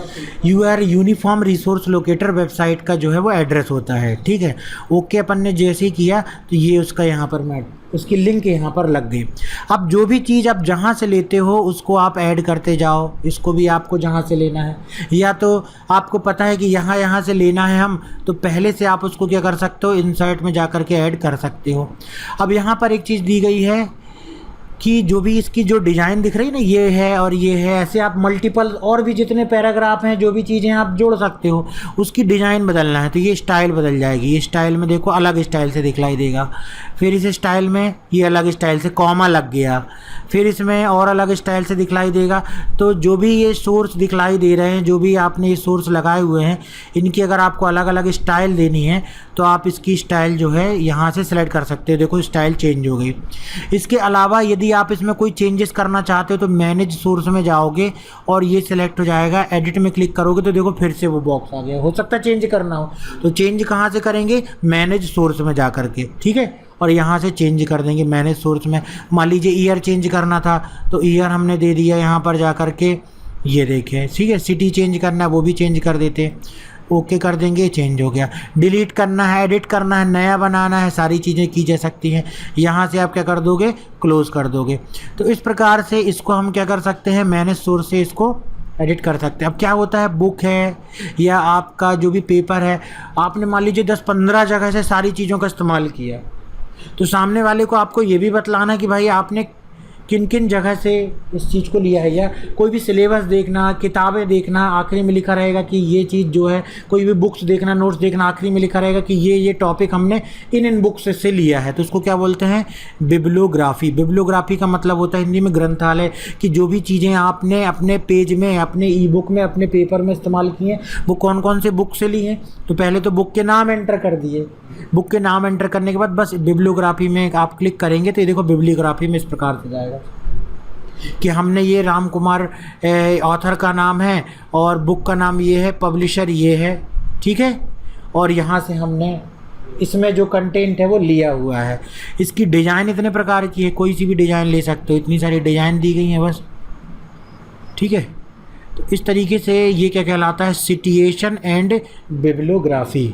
Speaker 2: यूनिफॉर्म रिसोर्स लोकेटर वेबसाइट का जो है वो एड्रेस होता है, ठीक है। ओके अपन ने जैसे ही किया तो ये उसका यहाँ पर मैं उसकी लिंक यहाँ पर लग गई। अब जो भी चीज़ आप जहाँ से लेते हो उसको आप ऐड करते जाओ, इसको भी आपको जहाँ से लेना है, या तो आपको पता है कि यहाँ से लेना है हम, तो पहले से आप उसको क्या कर सकते हो, इंसर्ट में जा कर के ऐड कर सकते हो। अब यहाँ पर एक चीज़ दी गई है कि जो भी इसकी जो डिज़ाइन दिख रही है ना, ये है और ये है, ऐसे आप मल्टीपल और भी जितने पैराग्राफ हैं, जो भी चीज़ें आप जोड़ सकते हो, उसकी डिज़ाइन बदलना है तो ये स्टाइल बदल जाएगी। ये स्टाइल में देखो अलग स्टाइल से दिखलाई देगा, फिर इस स्टाइल में ये अलग स्टाइल से कॉमा लग गया, फिर इसमें और अलग स्टाइल से दिखलाई देगा। तो जो भी ये सोर्स दिखलाई दे रहे हैं, जो भी आपने ये सोर्स लगाए हुए हैं, इनकी अगर आपको अलग अलग स्टाइल देनी है तो आप इसकी स्टाइल जो है यहाँ से सिलेक्ट कर सकते हो। देखो स्टाइल चेंज हो गई। इसके अलावा यदि आप इसमें कोई चेंजेस करना चाहते हो तो मैनेज सोर्स में जाओगे और ये सिलेक्ट हो जाएगा, एडिट में क्लिक करोगे तो देखो फिर से वो बॉक्स आ गया। हो सकता है चेंज करना हो तो चेंज कहाँ से करेंगे, मैनेज सोर्स में जा करके, ठीक है, और यहाँ से चेंज कर देंगे मैनेज सोर्स में। मान लीजिए ईयर चेंज करना था तो ईयर हमने दे दिया यहाँ पर जा करके, ये देखें, ठीक है। सिटी चेंज करना है वो भी चेंज कर देते, ओके कर देंगे, चेंज हो गया। डिलीट करना है, एडिट करना है, नया बनाना है, सारी चीज़ें की जा सकती हैं। यहाँ से आप क्या कर दोगे, क्लोज कर दोगे। तो इस प्रकार से इसको हम क्या कर सकते हैं, मैनेज सोर्स से इसको एडिट कर सकते हैं। अब क्या होता है, बुक है या आपका जो भी पेपर है, आपने मान लीजिए 10-15 जगह से सारी चीज़ों का इस्तेमाल किया, तो सामने वाले को आपको ये भी बतलाना कि भाई आपने किन किन जगह से इस चीज़ को लिया है, या कोई भी सिलेबस देखना, किताबें देखना, आखिरी में लिखा रहेगा कि ये चीज़ जो है, कोई भी बुक्स देखना, नोट्स देखना, आखिरी में लिखा रहेगा कि ये टॉपिक हमने इन बुक्स से लिया है, तो उसको क्या बोलते हैं, बिब्लियोग्राफी। बिब्लियोग्राफी का मतलब होता है हिंदी में ग्रंथालय, कि जो भी चीज़ें आपने अपने पेज में, अपने ई बुक में, अपने पेपर में इस्तेमाल की हैं वो कौन कौन से बुक से ली हैं। तो पहले तो बुक के नाम एंटर कर दिए, बुक के नाम एंटर करने के बाद बस बिब्लियोग्राफी में आप क्लिक करेंगे तो ये देखो बिब्लियोग्राफी में इस प्रकार से जाएगा कि हमने ये राम कुमार ऑथर का नाम है और बुक का नाम ये है, पब्लिशर ये है, ठीक है, और यहाँ से हमने इसमें जो कंटेंट है वो लिया हुआ है। इसकी डिज़ाइन इतने प्रकार की है, कोई सी भी डिज़ाइन ले सकते हो, इतनी सारी डिज़ाइन दी गई हैं बस, ठीक है। तो इस तरीके से ये क्या कहलाता है, सिटिएशन एंड बिब्लियोग्राफी।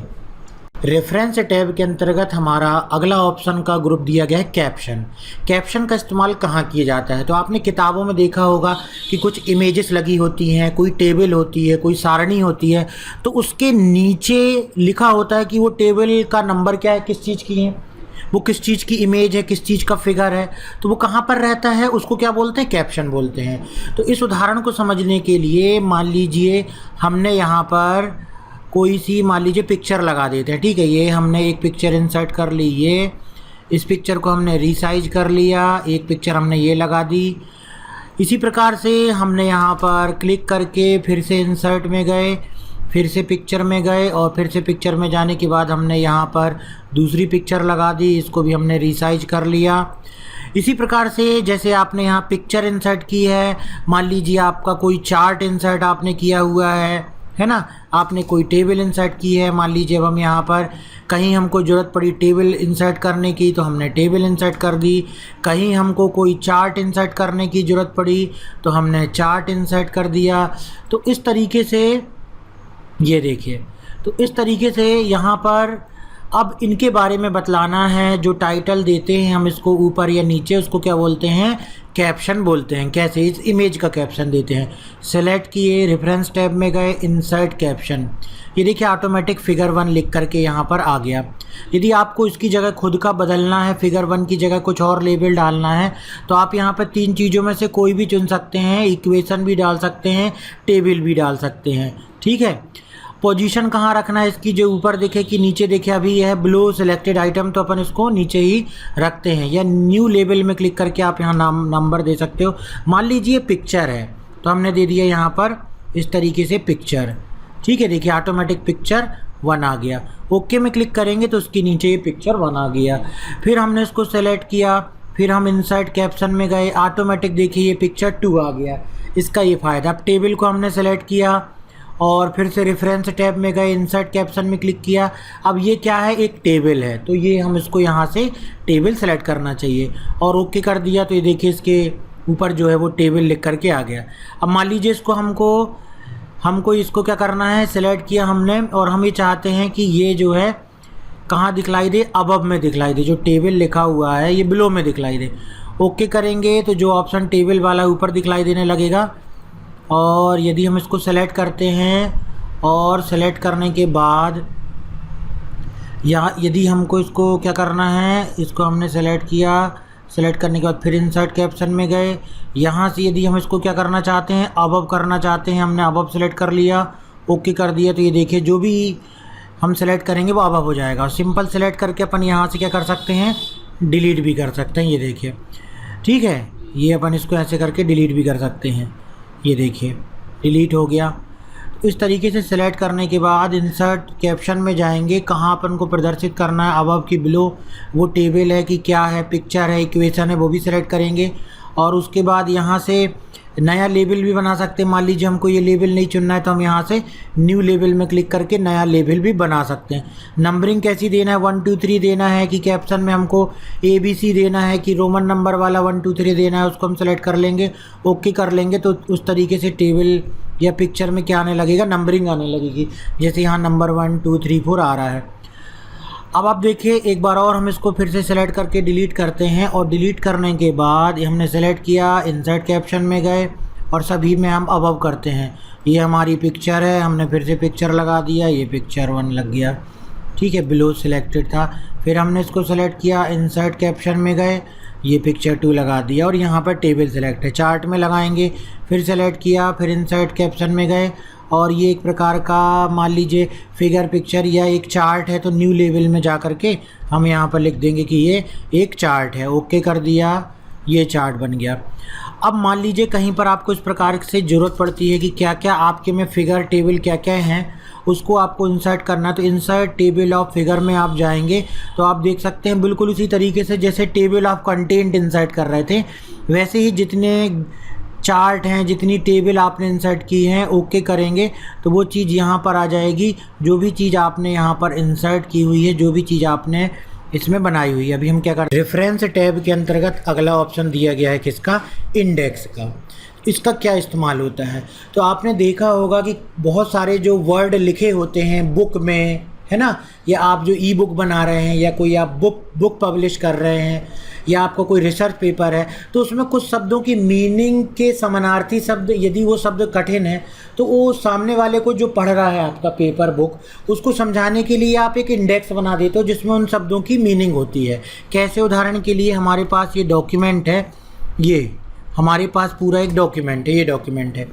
Speaker 2: रेफरेंस टैब के अंतर्गत हमारा अगला ऑप्शन का ग्रुप दिया गया है कैप्शन। कैप्शन का इस्तेमाल कहाँ किया जाता है, तो आपने किताबों में देखा होगा कि कुछ इमेजेस लगी होती हैं, कोई टेबल होती है, कोई सारणी होती है, तो उसके नीचे लिखा होता है कि वो टेबल का नंबर क्या है, किस चीज़ की है, वो किस चीज़ की इमेज है, किस चीज़ का फिगर है, तो वो कहाँ पर रहता है, उसको क्या बोलते हैं, कैप्शन बोलते हैं। तो इस उदाहरण को समझने के लिए मान लीजिए हमने यहाँ पर कोई सी मान लीजिए पिक्चर लगा देते हैं, ठीक है। ये हमने एक पिक्चर इंसर्ट कर ली, ये इस पिक्चर को हमने रीसाइज कर लिया, एक पिक्चर हमने ये लगा दी। इसी प्रकार से हमने यहाँ पर क्लिक करके फिर से इंसर्ट में गए, फिर से पिक्चर में गए, और फिर से पिक्चर में जाने के बाद हमने यहाँ पर दूसरी पिक्चर लगा दी, इसको भी हमने रीसाइज कर लिया। इसी प्रकार से जैसे आपने यहाँ पिक्चर इंसर्ट की है, मान लीजिए आपका कोई चार्ट इंसर्ट आपने किया हुआ है ना, आपने कोई टेबल इंसर्ट की है, मान लीजिए अब हम यहाँ पर कहीं हमको ज़रूरत पड़ी टेबल इंसर्ट करने की तो हमने टेबल इंसर्ट कर दी, कहीं हमको कोई चार्ट इंसर्ट करने की ज़रूरत पड़ी तो हमने चार्ट इंसर्ट कर दिया। तो इस तरीके से ये देखिए, तो इस तरीके से यहाँ पर अब इनके बारे में बतलाना है। जो टाइटल देते हैं हम इसको ऊपर या नीचे, उसको क्या बोलते हैं, कैप्शन बोलते हैं। कैसे, इस इमेज का कैप्शन देते हैं। सेलेक्ट किए, रेफरेंस टैब में गए, इंसर्ट कैप्शन, ये देखिए ऑटोमेटिक फिगर 1 लिख करके यहाँ पर आ गया। यदि आपको इसकी जगह खुद का बदलना है, फिगर 1 की जगह कुछ और लेबल डालना है, तो आप यहाँ पर 3 चीज़ों में से कोई भी चुन सकते हैं। इक्वेशन भी डाल सकते हैं, टेबल भी डाल सकते हैं, ठीक है। पोजीशन कहाँ रखना है इसकी, जो ऊपर देखे कि नीचे देखे, अभी यह है ब्लो सिलेक्टेड आइटम, तो अपन इसको नीचे ही रखते हैं। या न्यू लेबल में क्लिक करके आप यहाँ नंबर दे सकते हो। मान लीजिए पिक्चर है तो हमने दे दिया यहाँ पर इस तरीके से पिक्चर, ठीक है। देखिए ऑटोमेटिक पिक्चर 1 आ गया। ओके में क्लिक करेंगे तो उसके नीचे ये पिक्चर 1 आ गया। फिर हमने इसको सेलेक्ट किया, फिर हम इंसर्ट कैप्शन में गए, ऑटोमेटिक देखिए ये पिक्चर 2 आ गया। इसका ये फ़ायदा। अब टेबल को हमने सेलेक्ट किया और फिर से रेफरेंस टैब में गए, इंसर्ट कैप्शन में क्लिक किया। अब ये क्या है, एक टेबल है, तो ये हम इसको यहाँ से टेबल सेलेक्ट करना चाहिए और ओके कर दिया तो ये देखिए इसके ऊपर जो है वो टेबल लिख करके आ गया। अब मान लीजिए इसको हमको इसको क्या करना है, सेलेक्ट किया हमने और हम ये चाहते हैं कि ये जो है कहाँ दिखलाई दे, अबव में दिखलाई दे, जो टेबल लिखा हुआ है ये बिलो में दिखलाई दे। ओके करेंगे तो जो ऑप्शन टेबल वाला ऊपर दिखलाई देने लगेगा। और यदि हम इसको सेलेक्ट करते हैं और सेलेक्ट करने के बाद या यदि हमको इसको क्या करना है, इसको हमने सेलेक्ट किया, सेलेक्ट करने के बाद फिर इंसर्ट कैप्शन में गए। यहाँ से यदि हम इसको क्या करना चाहते हैं, अबव करना चाहते हैं, हमने अबव सेलेक्ट कर लिया, ओके कर दिया तो ये देखिए जो भी हम सेलेक्ट करेंगे वो अबव हो जाएगा। और सिंपल सेलेक्ट करके अपन यहाँ से क्या कर सकते हैं, डिलीट भी कर सकते हैं, ये देखिए, ठीक है। ये अपन इसको ऐसे करके डिलीट भी कर सकते हैं, ये देखिए डिलीट हो गया। इस तरीके से सेलेक्ट करने के बाद इंसर्ट कैप्शन में जाएंगे, कहाँ अपन को प्रदर्शित करना है, अबव की बिलो, वो टेबल है कि क्या है, पिक्चर है, इक्वेशन है, वो भी सेलेक्ट करेंगे। और उसके बाद यहाँ से नया लेबल भी बना सकते हैं। मान लीजिए हमको ये लेबल नहीं चुनना है तो हम यहाँ से न्यू लेबल में क्लिक करके नया लेबल भी बना सकते हैं। नंबरिंग कैसी देना है, 1 2 3 देना है कि कैप्शन में हमको ABC देना है कि रोमन नंबर वाला 1 2 3 देना है, उसको हम सेलेक्ट कर लेंगे, ओके कर लेंगे तो उस तरीके से टेबल या पिक्चर में क्या आने लगेगा, नंबरिंग आने लगेगी। जैसे यहाँ नंबर 1 2 3 4 आ रहा है। अब आप देखिए एक बार और हम इसको फिर से सेलेक्ट करके डिलीट करते हैं और डिलीट करने के बाद हमने सेलेक्ट किया, इंसर्ट कैप्शन में गए और सभी में हम अबव करते हैं। ये हमारी पिक्चर है, हमने फिर से पिक्चर लगा दिया, ये पिक्चर 1 लग गया, ठीक है, बिलो सिलेक्टेड था। फिर हमने इसको सेलेक्ट किया, इंसर्ट कैप्शन में गए, ये पिक्चर 2 लगा दिया और यहाँ पर टेबल सेलेक्ट है, चार्ट में लगाएंगे। फिर सेलेक्ट किया, फिर इंसर्ट कैप्शन में गए और ये एक प्रकार का मान लीजिए फिगर पिक्चर या एक चार्ट है, तो न्यू लेवल में जा कर के हम यहाँ पर लिख देंगे कि ये एक चार्ट है, ओके कर दिया, ये चार्ट बन गया। अब मान लीजिए कहीं पर आपको इस प्रकार से ज़रूरत पड़ती है कि क्या क्या आपके में फिगर टेबल क्या क्या हैं, उसको आपको इंसर्ट करना है, तो इंसर्ट टेबल ऑफ फिगर में आप जाएंगे तो आप देख सकते हैं बिल्कुल उसी तरीके से जैसे टेबल ऑफ कंटेंट इंसर्ट कर रहे थे वैसे ही जितने चार्ट हैं, जितनी टेबल आपने इंसर्ट की हैं, ओके करेंगे तो वो चीज़ यहाँ पर आ जाएगी। जो भी चीज़ आपने यहाँ पर इंसर्ट की हुई है, जो भी चीज़ आपने इसमें बनाई हुई है। अभी हम क्या कर रहे हैं, रेफरेंस टैब के अंतर्गत अगला ऑप्शन दिया गया है किसका, इंडेक्स का। इसका क्या इस्तेमाल होता है, तो आपने देखा होगा कि बहुत सारे जो वर्ड लिखे होते हैं बुक में, है ना, या आप जो ई बुक बना रहे हैं या कोई आप बुक पब्लिश कर रहे हैं या आपका कोई रिसर्च पेपर है, तो उसमें कुछ शब्दों की मीनिंग के समानार्थी शब्द, यदि वो शब्द कठिन है तो वो सामने वाले को जो पढ़ रहा है आपका पेपर बुक, उसको समझाने के लिए आप एक इंडेक्स बना देते हो जिसमें उन शब्दों की मीनिंग होती है। कैसे, उदाहरण के लिए हमारे पास ये डॉक्यूमेंट है, ये हमारे पास पूरा एक डॉक्यूमेंट है, ये डॉक्यूमेंट है,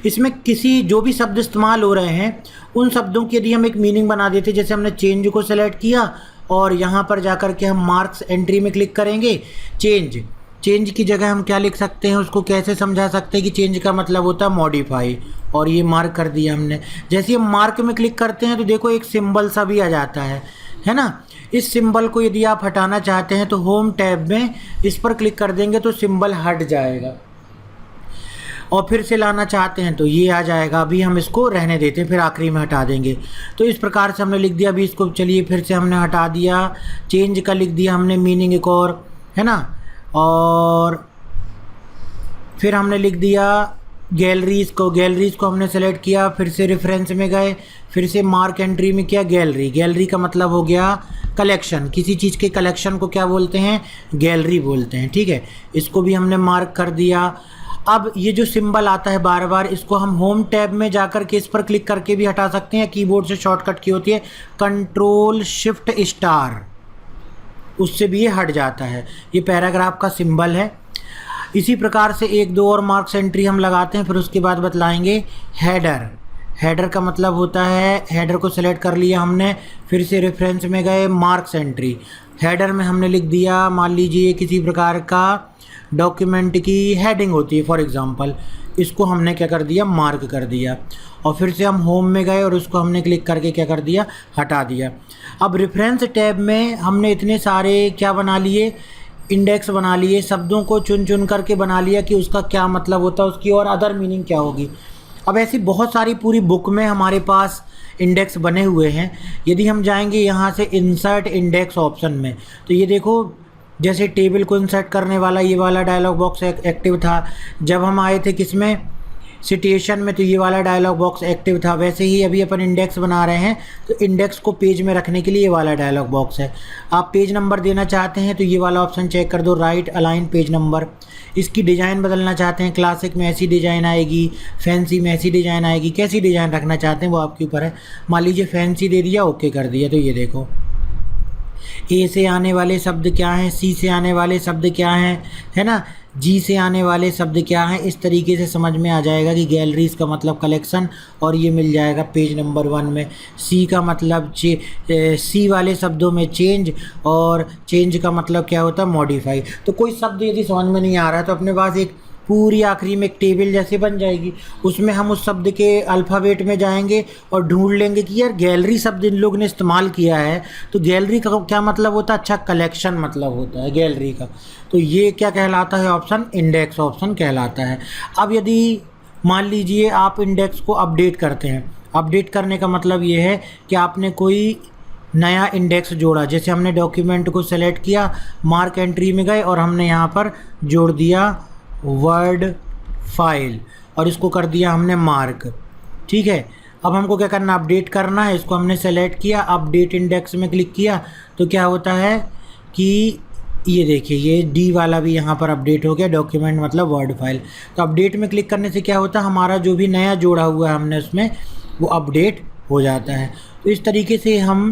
Speaker 2: इसमें किसी जो भी शब्द इस्तेमाल हो रहे हैं उन शब्दों की यदि हम एक मीनिंग बना देते, जैसे हमने चेंज को सेलेक्ट किया और यहाँ पर जा कर के हम मार्क्स एंट्री में क्लिक करेंगे, चेंज की जगह हम क्या लिख सकते हैं, उसको कैसे समझा सकते हैं कि चेंज का मतलब होता है मॉडिफाई, और ये मार्क कर दिया हमने। जैसे हम मार्क में क्लिक करते हैं तो देखो एक सिंबल सा भी आ जाता है ना। इस सिंबल को यदि आप हटाना चाहते हैं तो होम टैब में इस पर क्लिक कर देंगे तो सिंबल हट जाएगा, और फिर से लाना चाहते हैं तो ये आ जाएगा। अभी हम इसको रहने देते हैं, फिर आखिरी में हटा देंगे। तो इस प्रकार से हमने लिख दिया। अभी इसको चलिए फिर से हमने हटा दिया, चेंज का लिख दिया हमने मीनिंग एक और, है ना, और फिर हमने लिख दिया गैलरीज़ को हमने सेलेक्ट किया, फिर से रेफरेंस में गए, फिर से मार्क एंट्री में किया गैलरी का मतलब हो गया कलेक्शन, किसी चीज़ के कलेक्शन को क्या बोलते हैं, गैलरी बोलते हैं, ठीक है। इसको भी हमने मार्क कर दिया। अब ये जो सिंबल आता है बार बार, इसको हम होम टैब में जाकर के इस पर क्लिक करके भी हटा सकते हैं, कीबोर्ड से शॉर्टकट की होती है Ctrl+Shift+, उससे भी ये हट जाता है। ये पैराग्राफ का सिंबल है। इसी प्रकार से 1 2 और मार्क्स एंट्री हम लगाते हैं, फिर उसके बाद बतलाएंगे हेडर का मतलब होता है, हेडर को सेलेक्ट कर लिया हमने, फिर से रेफरेंस में गए, मार्क्स एंट्री, हेडर में हमने लिख दिया, मान लीजिए किसी प्रकार का डॉक्यूमेंट की हेडिंग होती है फॉर एग्जांपल, इसको हमने क्या कर दिया, मार्क कर दिया, और फिर से हम होम में गए और उसको हमने क्लिक करके क्या कर दिया, हटा दिया। अब रेफरेंस टैब में हमने इतने सारे क्या बना लिए, इंडेक्स बना लिए, शब्दों को चुन चुन करके बना लिया कि उसका क्या मतलब होता है, उसकी और अदर मीनिंग क्या होगी। अब ऐसी बहुत सारी पूरी बुक में हमारे पास इंडेक्स बने हुए हैं। यदि हम जाएंगे यहाँ से इंसर्ट इंडेक्स ऑप्शन में, तो ये देखो जैसे टेबल को इंसर्ट करने वाला ये वाला डायलॉग बॉक्स एक्टिव था। जब हम आए थे किसमें, सिटेशन में, तो ये वाला डायलॉग बॉक्स एक्टिव था। वैसे ही अभी अपन इंडेक्स बना रहे हैं, तो इंडेक्स को पेज में रखने के लिए ये वाला डायलॉग बॉक्स है। आप पेज नंबर देना चाहते हैं तो ये वाला ऑप्शन चेक कर दो, राइट अलाइन पेज नंबर। इसकी डिज़ाइन बदलना चाहते हैं, क्लासिक में ऐसी डिज़ाइन आएगी, फैंसी में ऐसी डिज़ाइन आएगी, कैसी डिज़ाइन रखना चाहते हैं वो आपके ऊपर है। मान लीजिए फैंसी दे दिया, ओके कर दिया। तो ये देखो ए से आने वाले शब्द क्या हैं, सी से आने वाले शब्द क्या हैं, है ना, जी से आने वाले शब्द क्या हैं। इस तरीके से समझ में आ जाएगा कि गैलरीज का मतलब कलेक्शन, और ये मिल जाएगा पेज नंबर 1 में। सी का मतलब सी वाले शब्दों में चेंज, और चेंज का मतलब क्या होता है, मॉडिफाई। तो कोई शब्द यदि समझ में नहीं आ रहा है तो अपने पास एक पूरी आखिरी में एक टेबल जैसे बन जाएगी, उसमें हम उस शब्द के अल्फ़ाबेट में जाएंगे और ढूंढ लेंगे कि यार गैलरी शब्द इन लोग ने इस्तेमाल किया है, तो गैलरी का क्या मतलब होता है, अच्छा कलेक्शन मतलब होता है गैलरी का। तो ये क्या कहलाता है ऑप्शन, इंडेक्स ऑप्शन कहलाता है। अब यदि मान लीजिए आप इंडेक्स को अपडेट करते हैं, अपडेट करने का मतलब ये है कि आपने कोई नया इंडेक्स जोड़ा। जैसे हमने डॉक्यूमेंट को सेलेक्ट किया, मार्क एंट्री में गए और हमने यहाँ पर जोड़ दिया वर्ड फाइल, और इसको कर दिया हमने मार्क, ठीक है। अब हमको क्या करना, अपडेट करना है। इसको हमने सेलेक्ट किया, अपडेट इंडेक्स में क्लिक किया, तो क्या होता है कि ये देखिए ये डी वाला भी यहाँ पर अपडेट हो गया, डॉक्यूमेंट मतलब वर्ड फाइल। तो अपडेट में क्लिक करने से क्या होता है, हमारा जो भी नया जोड़ा हुआ है हमने उसमें, वो अपडेट हो जाता है। तो इस तरीके से हम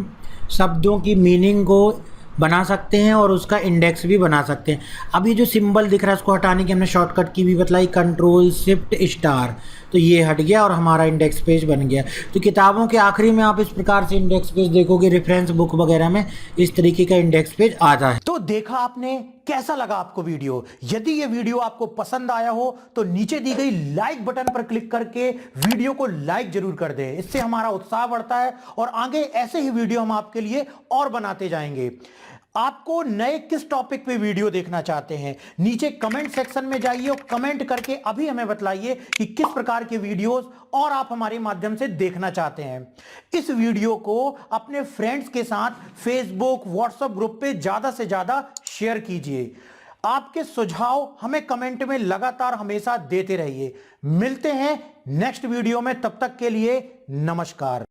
Speaker 2: शब्दों की मीनिंग को बना सकते हैं और उसका इंडेक्स भी बना सकते हैं। अब ये जो सिंबल दिख रहा है इसको हटाने की हमने शॉर्टकट की भी बताई, कंट्रोल शिफ्ट स्टार, तो ये हट गया और हमारा इंडेक्स पेज बन गया। तो किताबों के आखिरी में आप इस प्रकार से इंडेक्स पेज देखोगे, रेफरेंस बुक वगैरह में इस तरीके का इंडेक्स पेज आता है।
Speaker 1: तो देखा आपने, कैसा लगा आपको वीडियो? यदि ये वीडियो आपको पसंद आया हो तो नीचे दी गई लाइक बटन पर क्लिक करके वीडियो को लाइक जरूर कर दें। इससे हमारा उत्साह बढ़ता है और आगे ऐसे ही वीडियो हम आपके लिए और बनाते जाएंगे। आपको नए किस टॉपिक पे वीडियो देखना चाहते हैं, नीचे कमेंट सेक्शन में जाइए और कमेंट करके अभी हमें बताइए कि किस प्रकार के वीडियोस और आप हमारे माध्यम से देखना चाहते हैं। इस वीडियो को अपने फ्रेंड्स के साथ फेसबुक, व्हाट्सएप ग्रुप पे ज्यादा से ज्यादा शेयर कीजिए। आपके सुझाव हमें कमेंट में लगातार हमेशा देते रहिए। मिलते हैं नेक्स्ट वीडियो में, तब तक के लिए नमस्कार।